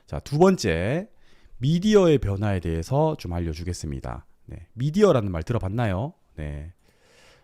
자, 두 번째, 미디어의 변화에 대해서 좀 알려주겠습니다. 네, 미디어라는 말 들어봤나요? 네.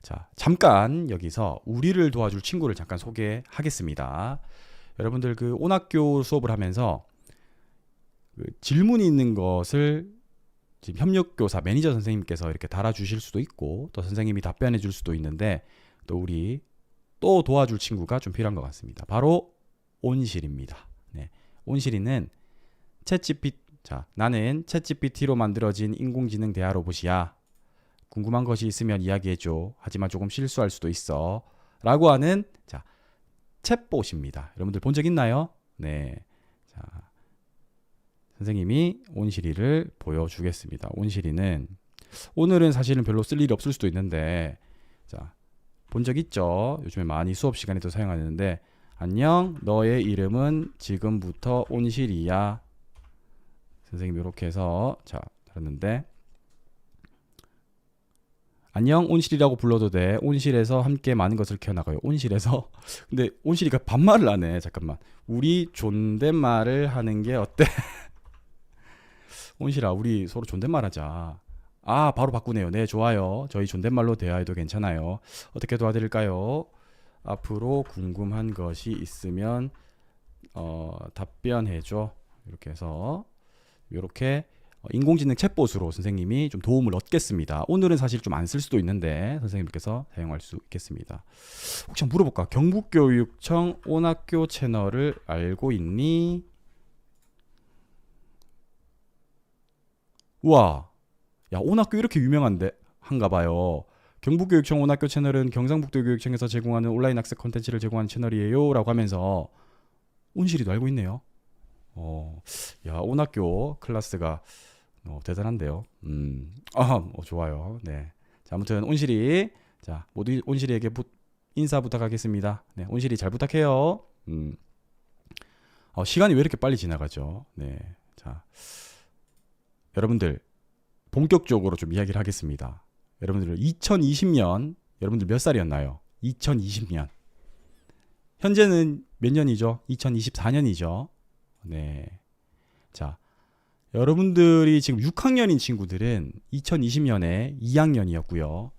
자, 잠깐 여기서 우리를 도와줄 친구를 잠깐 소개하겠습니다. 여러분들 그 온학교 수업을 하면서 그 질문이 있는 것을 지금 협력교사 매니저 선생님께서 이렇게 달아주실 수도 있고 또 선생님이 답변해 줄 수도 있는데 또 우리 또 도와줄 친구가 좀 필요한 것 같습니다. 바로 온실입니다. 네, 온실이는 자, 나는 챗GPT로 만들어진 인공지능 대화 로봇이야. 궁금한 것이 있으면 이야기해줘. 하지만 조금 실수할 수도 있어. 라고 하는 자, 챗봇입니다. 여러분들 본 적 있나요? 네. 자, 선생님이 온실이를 보여주겠습니다. 온실이는 오늘은 사실은 별로 쓸 일이 없을 수도 있는데 자, 본 적 있죠? 요즘에 많이 수업 시간에도 사용하는데 안녕, 너의 이름은 지금부터 온실이야. 선생님이 이렇게 해서 자, 들었는데 안녕 온실이라고 불러도 돼. 온실에서 함께 많은 것을 키워나가요. 온실에서 근데 온실이가 반말을 하네. 잠깐만. 우리 존댓말을 하는 게 어때? 온실아 우리 서로 존댓말 하자. 아 바로 바꾸네요. 네 좋아요. 저희 존댓말로 대화해도 괜찮아요. 어떻게 도와드릴까요? 앞으로 궁금한 것이 있으면 답변해줘. 이렇게 해서 이렇게 인공지능 챗봇으로 선생님이 좀 도움을 얻겠습니다. 오늘은 사실 좀 안 쓸 수도 있는데 선생님께서 사용할 수 있겠습니다. 혹시 한번 물어볼까? 경북교육청 온학교 채널을 알고 있니? 우와, 야 온학교 이렇게 유명한데 한가 봐요. 경북교육청 온학교 채널은 경상북도 교육청에서 제공하는 온라인 학습 콘텐츠를 제공하는 채널이에요 라고 하면서 온실이도 알고 있네요. 야 온학교 클래스가 대단한데요. 좋아요. 네. 자, 아무튼 온실이 자 모두 온실이에게 인사 부탁하겠습니다. 네, 온실이 잘 부탁해요. 시간이 왜 이렇게 빨리 지나가죠? 네. 자, 여러분들 본격적으로 좀 이야기를 하겠습니다. 여러분들 2020년 여러분들 몇 살이었나요? 2020년. 현재는 몇 년이죠? 2024년이죠. 네. 자, 여러분들이 지금 6학년인 친구들은 2020년에 2학년이었고요.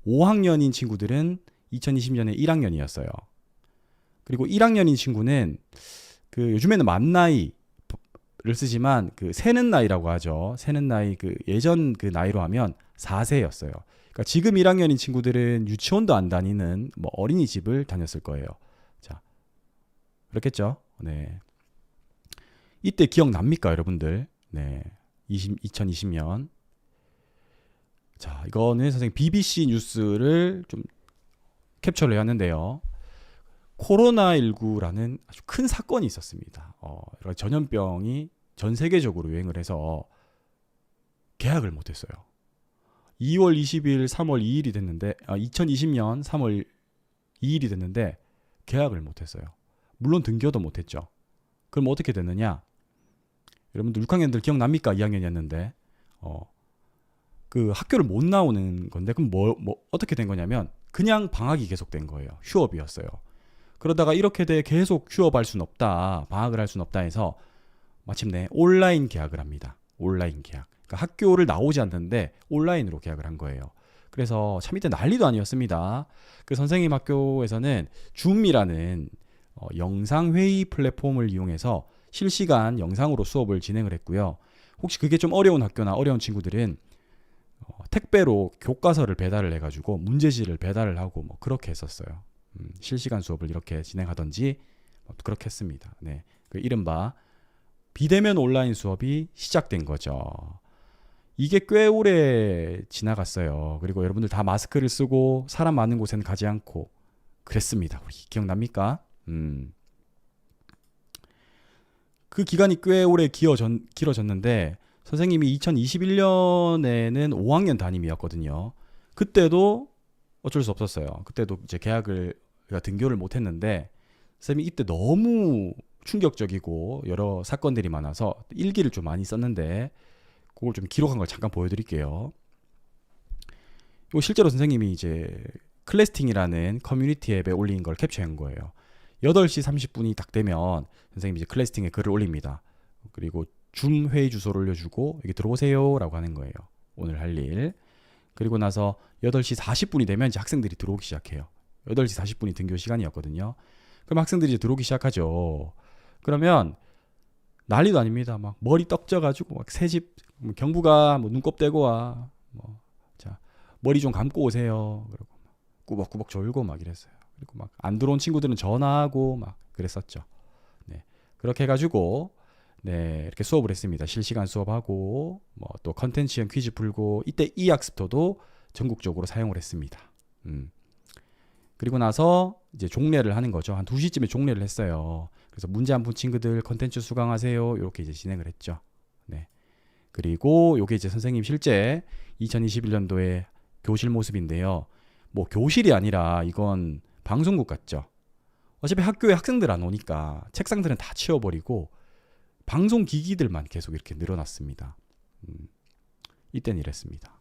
5학년인 친구들은 2020년에 1학년이었어요. 그리고 1학년인 친구는 그 요즘에는 만 나이를 쓰지만 그 세는 나이라고 하죠. 세는 나이 그 예전 그 나이로 하면 4세였어요. 그러니까 지금 1학년인 친구들은 유치원도 안 다니는 뭐 어린이집을 다녔을 거예요. 자, 그렇겠죠? 네. 이때 기억납니까, 여러분들? 네. 2020년. 자, 이거는 선생님 BBC 뉴스를 좀 캡처를 해왔는데요. 코로나19라는 아주 큰 사건이 있었습니다. 전염병이 전 세계적으로 유행을 해서 개학을 못했어요. 2월 20일, 3월 2일이 됐는데, 2020년 3월 2일이 됐는데 개학을 못했어요. 물론 등교도 못했죠. 그럼 어떻게 됐느냐? 여러분들 6학년들 기억납니까? 2학년이었는데 그 학교를 못 나오는 건데 그럼 뭐 어떻게 된 거냐면 그냥 방학이 계속된 거예요. 휴업이었어요. 그러다가 이렇게 돼 계속 휴업할 수는 없다. 방학을 할 수는 없다 해서 마침내 온라인 개학을 합니다. 온라인 개학. 그러니까 학교를 나오지 않는데 온라인으로 개학을 한 거예요. 그래서 참 이때 난리도 아니었습니다. 그 선생님 학교에서는 줌이라는 영상회의 플랫폼을 이용해서 실시간 영상으로 수업을 진행을 했고요. 혹시 그게 좀 어려운 학교나 어려운 친구들은 택배로 교과서를 배달을 해가지고 문제지를 배달을 하고 뭐 그렇게 했었어요. 실시간 수업을 이렇게 진행하던지 그렇게 했습니다. 네, 그 이른바 비대면 온라인 수업이 시작된 거죠. 이게 꽤 오래 지나갔어요. 그리고 여러분들 다 마스크를 쓰고 사람 많은 곳에는 가지 않고 그랬습니다. 우리 기억납니까? 그 기간이 꽤 오래 길어졌는데 선생님이 2021년에는 5학년 담임이었거든요. 그때도 어쩔 수 없었어요. 그때도 이제 등교를 못 했는데 선생님이 이때 너무 충격적이고 여러 사건들이 많아서 일기를 좀 많이 썼는데 그걸 좀 기록한 걸 잠깐 보여드릴게요. 이거 실제로 선생님이 이제 클래스팅이라는 커뮤니티 앱에 올린 걸 캡처한 거예요. 8시 30분이 딱 되면 선생님이 이제 클래스팅에 글을 올립니다. 그리고 줌 회의 주소를 올려주고 여기 들어오세요라고 하는 거예요. 오늘 할 일. 그리고 나서 8시 40분이 되면 이제 학생들이 들어오기 시작해요. 8시 40분이 등교 시간이었거든요. 그럼 학생들이 이제 들어오기 시작하죠. 그러면 난리도 아닙니다. 막 머리 떡져가지고 막 새집 경부가 뭐 눈곱 떼고 와. 뭐 자 머리 좀 감고 오세요. 그리고 막 꾸벅꾸벅 졸고 막 이랬어요. 그리고 막 안 들어온 친구들은 전화하고 막 그랬었죠. 네 그렇게 해가지고 네 이렇게 수업을 했습니다. 실시간 수업하고 뭐 또 컨텐츠형 퀴즈 풀고 이때 이 학습터도 전국적으로 사용을 했습니다. 그리고 나서 이제 종례를 하는 거죠. 한 2시쯤에 종례를 했어요. 그래서 문제 안 푼 친구들 컨텐츠 수강하세요. 이렇게 이제 진행을 했죠. 네. 그리고 요게 이제 선생님 실제 2021년도에 교실 모습인데요. 뭐 교실이 아니라 이건 방송국 같죠. 어차피 학교에 학생들 안 오니까 책상들은 다 치워버리고 방송 기기들만 계속 이렇게 늘어났습니다. 이때는 이랬습니다.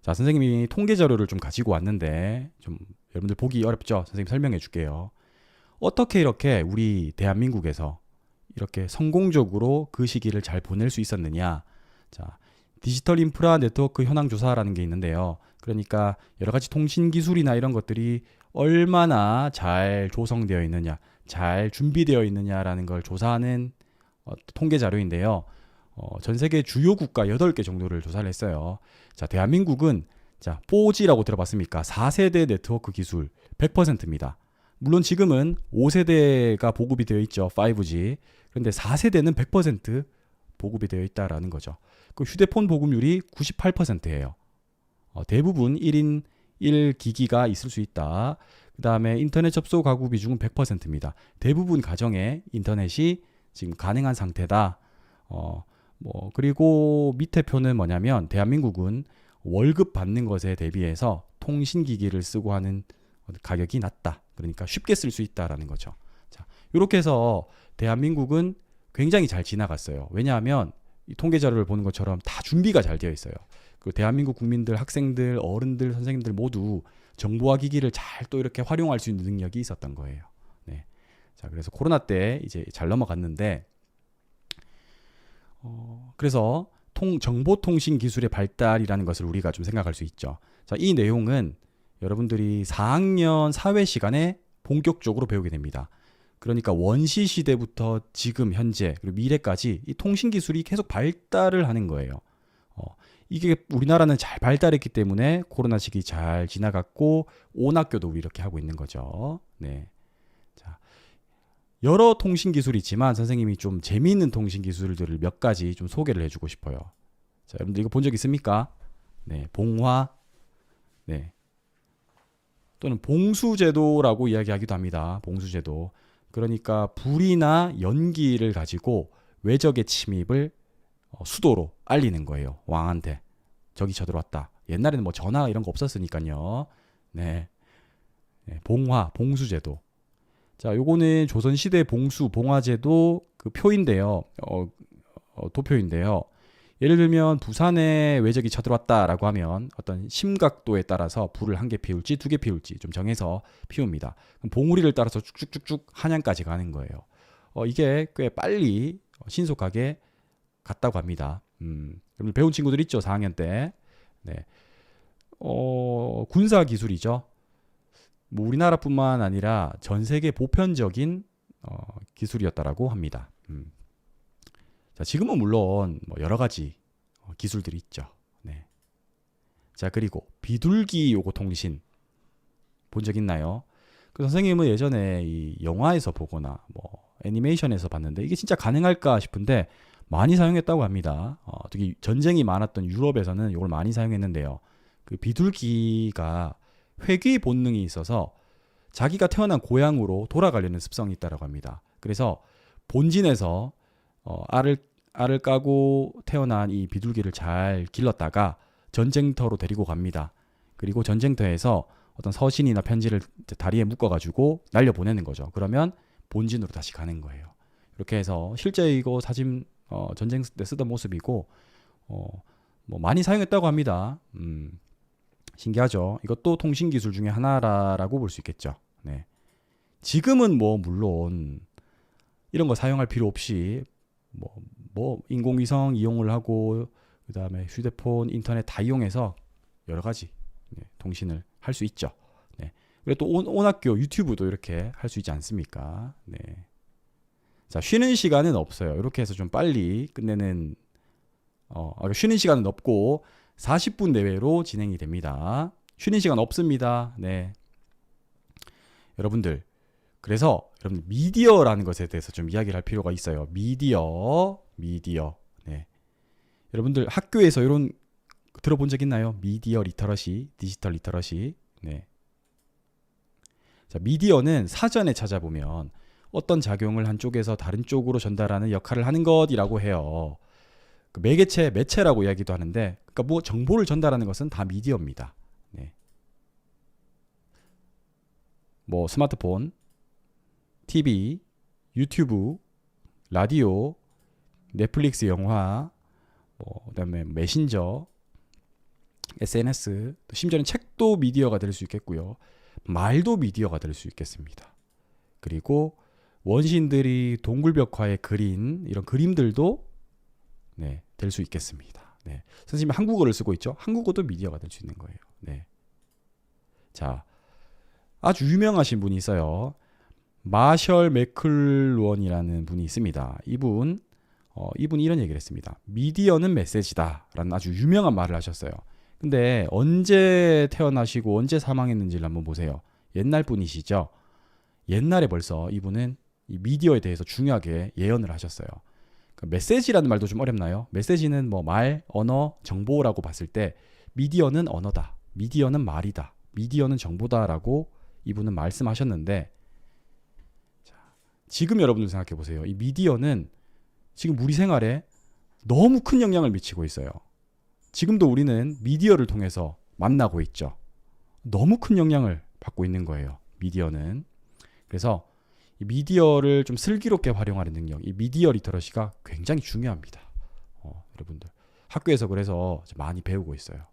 자, 선생님이 통계 자료를 좀 가지고 왔는데 좀 여러분들 보기 어렵죠? 선생님 설명해 줄게요. 어떻게 이렇게 우리 대한민국에서 이렇게 성공적으로 그 시기를 잘 보낼 수 있었느냐? 자, 디지털 인프라 네트워크 현황 조사라는 게 있는데요. 그러니까 여러 가지 통신 기술이나 이런 것들이 얼마나 잘 조성되어 있느냐, 잘 준비되어 있느냐라는 걸 조사하는 통계 자료인데요. 전 세계 주요 국가 8개 정도를 조사를 했어요. 자, 대한민국은 자, 4G라고 들어봤습니까? 4세대 네트워크 기술 100%입니다. 물론 지금은 5세대가 보급이 되어 있죠. 5G. 그런데 4세대는 100% 보급이 되어 있다라는 거죠. 그 휴대폰 보급률이 98%예요. 대부분 1인 1기기가 있을 수 있다. 그 다음에 인터넷 접속 가구 비중은 100%입니다. 대부분 가정에 인터넷이 지금 가능한 상태다. 그리고 밑에 표는 뭐냐면 대한민국은 월급 받는 것에 대비해서 통신기기를 쓰고 하는 가격이 낮다. 그러니까 쉽게 쓸 수 있다라는 거죠. 자, 이렇게 해서 대한민국은 굉장히 잘 지나갔어요. 왜냐하면 이 통계 자료를 보는 것처럼 다 준비가 잘 되어 있어요. 그 대한민국 국민들, 학생들, 어른들, 선생님들 모두 정보화 기기를 잘 또 이렇게 활용할 수 있는 능력이 있었던 거예요. 네. 자, 그래서 코로나 때 이제 잘 넘어갔는데, 그래서 정보통신 기술의 발달이라는 것을 우리가 좀 생각할 수 있죠. 자, 이 내용은 여러분들이 4학년 사회 시간에 본격적으로 배우게 됩니다. 그러니까 원시 시대부터 지금 현재 그리고 미래까지 이 통신 기술이 계속 발달을 하는 거예요. 이게 우리나라는 잘 발달했기 때문에 코로나 시기 잘 지나갔고 온 학교도 이렇게 하고 있는 거죠. 네. 자, 여러 통신 기술이 있지만 선생님이 좀 재미있는 통신 기술들을 몇 가지 좀 소개를 해주고 싶어요. 자, 여러분들 이거 본 적 있습니까? 네, 봉화, 네, 또는 봉수제도라고 이야기하기도 합니다. 봉수제도. 그러니까 불이나 연기를 가지고 외적의 침입을 수도로 알리는 거예요. 왕한테. 적이 쳐들어왔다. 옛날에는 뭐 전화 이런 거 없었으니까요. 네. 네, 봉화, 봉수제도. 자, 요거는 조선시대 봉수, 봉화제도 그 표인데요. 도표인데요. 예를 들면 부산에 외적이 쳐들어왔다라고 하면 어떤 심각도에 따라서 불을 1개 피울지 2개 피울지 좀 정해서 피웁니다. 그럼 봉우리를 따라서 쭉쭉쭉쭉 한양까지 가는 거예요. 이게 꽤 빨리 신속하게 갔다고 합니다. 여러분 배운 친구들 있죠? 4학년 때. 네. 군사 기술이죠. 뭐 우리나라뿐만 아니라 전 세계 보편적인 기술이었다라고 합니다. 자, 지금은 물론 뭐 여러 가지 기술들이 있죠. 네. 자, 그리고 비둘기 요거 통신 본 적 있나요? 그 선생님은 예전에 이 영화에서 보거나 뭐 애니메이션에서 봤는데 이게 진짜 가능할까 싶은데 많이 사용했다고 합니다. 특히 전쟁이 많았던 유럽에서는 이걸 많이 사용했는데요. 그 비둘기가 회귀 본능이 있어서 자기가 태어난 고향으로 돌아가려는 습성이 있다고 합니다. 그래서 본진에서 알을 까고 태어난 이 비둘기를 잘 길렀다가 전쟁터로 데리고 갑니다. 그리고 전쟁터에서 어떤 서신이나 편지를 다리에 묶어가지고 날려보내는 거죠. 그러면 본진으로 다시 가는 거예요. 이렇게 해서 실제 이거 사진 전쟁 때 쓰던 모습이고 뭐 많이 사용했다고 합니다. 신기하죠. 이것도 통신 기술 중에 하나라고 볼 수 있겠죠. 네. 지금은 뭐 물론 이런 거 사용할 필요 없이 뭐 인공위성 이용을 하고 그다음에 휴대폰, 인터넷 다 이용해서 여러 가지 통신을 할 수 있죠. 네. 그리고 또 온학교 유튜브도 이렇게 할 수 있지 않습니까? 네. 자, 쉬는 시간은 없어요. 이렇게 해서 좀 빨리 끝내는 쉬는 시간은 없고 40분 내외로 진행이 됩니다. 쉬는 시간 없습니다. 네. 여러분들, 그래서 여러분 미디어라는 것에 대해서 좀 이야기를 할 필요가 있어요. 미디어. 네. 여러분들 학교에서 이런 들어본 적 있나요? 미디어 리터러시, 디지털 리터러시. 네. 자, 미디어는 사전에 찾아보면 어떤 작용을 한쪽에서 다른 쪽으로 전달하는 역할을 하는 것이라고 해요. 그 매체라고 이야기도 하는데, 그러니까 뭐 정보를 전달하는 것은 다 미디어입니다. 네. 뭐 스마트폰, TV, 유튜브, 라디오, 넷플릭스 영화, 그다음에 메신저, SNS, 또 심지어는 책도 미디어가 될 수 있겠고요. 말도 미디어가 될 수 있겠습니다. 그리고 원시인들이 동굴벽화에 그린 이런 그림들도 될 수 있겠습니다. 네. 선생님이 한국어를 쓰고 있죠. 한국어도 미디어가 될 수 있는 거예요. 네. 자, 아주 유명하신 분이 있어요. 마셜 매클론이라는 분이 있습니다. 이분이 이런 얘기를 했습니다. 미디어는 메시지다라는 아주 유명한 말을 하셨어요. 근데 언제 태어나시고 언제 사망했는지를 한번 보세요. 옛날 분이시죠. 옛날에 벌써 이분은 이 미디어에 대해서 중요하게 예언을 하셨어요. 그러니까 메시지라는 말도 좀 어렵나요? 메시지는 뭐 말, 언어, 정보라고 봤을 때 미디어는 언어다. 미디어는 말이다. 미디어는 정보다라고 이분은 말씀하셨는데, 자, 지금 여러분들 생각해 보세요. 이 미디어는 지금 우리 생활에 너무 큰 영향을 미치고 있어요. 지금도 우리는 미디어를 통해서 만나고 있죠. 너무 큰 영향을 받고 있는 거예요. 미디어는. 그래서 이 미디어를 좀 슬기롭게 활용하는 능력, 이 미디어 리터러시가 굉장히 중요합니다. 여러분들 학교에서 그래서 많이 배우고 있어요.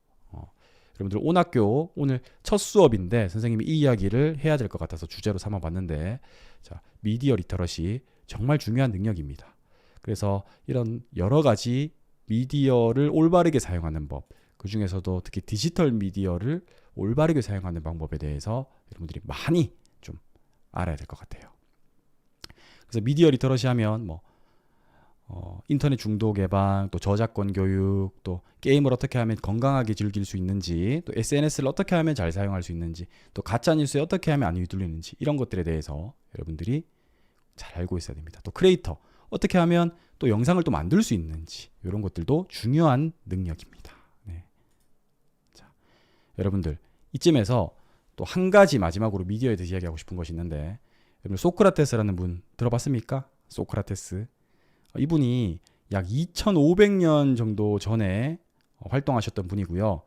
여러분들 온학교 오늘 첫 수업인데 선생님이 이 이야기를 해야 될 것 같아서 주제로 삼아봤는데, 자, 미디어 리터러시 정말 중요한 능력입니다. 그래서 이런 여러 가지 미디어를 올바르게 사용하는 법, 그 중에서도 특히 디지털 미디어를 올바르게 사용하는 방법에 대해서 여러분들이 많이 좀 알아야 될 것 같아요. 그래서 미디어 리터러시 하면 인터넷 중독 예방, 또 저작권 교육, 또 게임을 어떻게 하면 건강하게 즐길 수 있는지, 또 SNS를 어떻게 하면 잘 사용할 수 있는지, 또 가짜 뉴스에 어떻게 하면 안 휘둘리는지, 이런 것들에 대해서 여러분들이 잘 알고 있어야 됩니다. 또 크리에이터 어떻게 하면 또 영상을 또 만들 수 있는지, 이런 것들도 중요한 능력입니다. 네. 자, 여러분들 이쯤에서 또 한 가지 마지막으로 미디어에 대해서 이야기하고 싶은 것이 있는데, 여러분 소크라테스라는 분 들어봤습니까? 소크라테스. 이분이 약 2500년 정도 전에 활동하셨던 분이고요.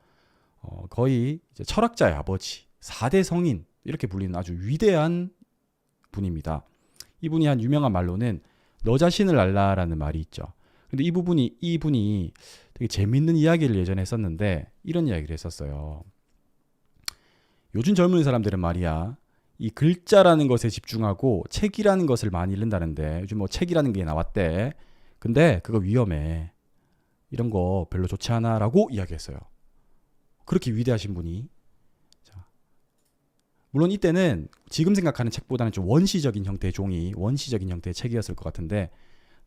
거의 이제 철학자의 아버지, 4대 성인 이렇게 불리는 아주 위대한 분입니다. 이분이 한 유명한 말로는 너 자신을 알라라는 말이 있죠. 근데 이분이 되게 재밌는 이야기를 예전에 했었는데 이런 이야기를 했었어요. 요즘 젊은 사람들은 말이야, 이 글자라는 것에 집중하고 책이라는 것을 많이 읽는다는데, 요즘 뭐 책이라는 게 나왔대. 근데 그거 위험해. 이런 거 별로 좋지 않아라고 이야기했어요. 그렇게 위대하신 분이. 자, 물론 이때는 지금 생각하는 책보다는 좀 원시적인 형태의 종이, 원시적인 형태의 책이었을 것 같은데,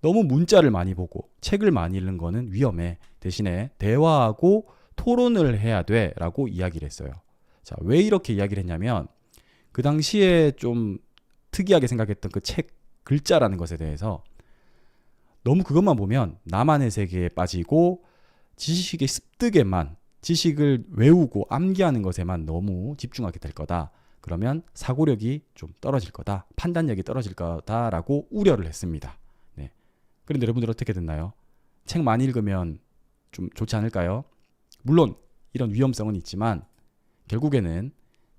너무 문자를 많이 보고 책을 많이 읽는 거는 위험해. 대신에 대화하고 토론을 해야 돼라고 이야기를 했어요. 자, 왜 이렇게 이야기를 했냐면, 그 당시에 좀 특이하게 생각했던 그 책 글자라는 것에 대해서 너무 그것만 보면 나만의 세계에 빠지고 지식의 습득에만, 지식을 외우고 암기하는 것에만 너무 집중하게 될 거다. 그러면 사고력이 좀 떨어질 거다. 판단력이 떨어질 거다라고 우려를 했습니다. 네. 그런데 여러분들 어떻게 됐나요? 책 많이 읽으면 좀 좋지 않을까요? 물론 이런 위험성은 있지만 결국에는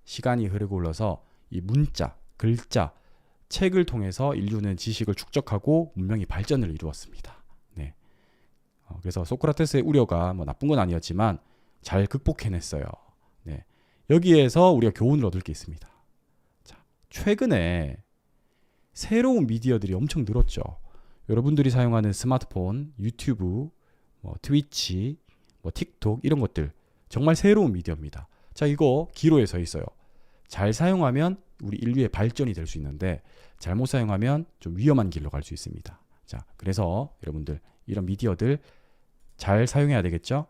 시간이 흐르고 흘러서 이 문자, 글자, 책을 통해서 인류는 지식을 축적하고 문명이 발전을 이루었습니다. 네. 그래서 소크라테스의 우려가 뭐 나쁜 건 아니었지만 잘 극복해냈어요. 네. 여기에서 우리가 교훈을 얻을 게 있습니다. 자, 최근에 새로운 미디어들이 엄청 늘었죠. 여러분들이 사용하는 스마트폰, 유튜브, 뭐 트위치, 뭐 틱톡 이런 것들 정말 새로운 미디어입니다. 자, 이거 기로에 서 있어요. 잘 사용하면 우리 인류의 발전이 될 수 있는데 잘못 사용하면 좀 위험한 길로 갈 수 있습니다. 자, 그래서 여러분들 이런 미디어들 잘 사용해야 되겠죠?